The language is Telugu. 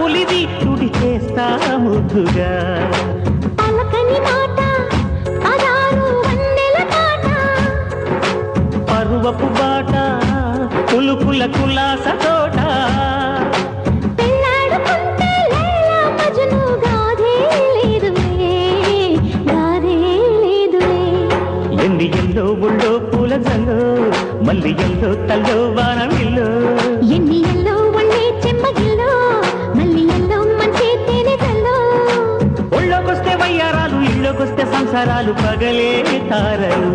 పులిది తుడి చేస్తా ముద్దుగా పలకని మాట పదారు వన్నెల పాట పరువపు బాట కులుకుల కులాస తోట పెళ్ళాడుకుంటే లైలా మజ్ను గాథే లేదులే గాథే లేదులే ఎన్ని ఎల్లో ముళ్ళో పూల జల్లో మల్లి ఎల్లో తల్లో వానవిల్లో ఎన్ని ఎల్లో ఒళ్ళే చెమ్మగిల్లో మళ్ళీ ఎల్లో మంచి తేనె జల్లో ఒళ్ళోకొస్తే వయ్యారాలు ఇళ్ళోకొస్తే సంసారాలు పగలే తారలు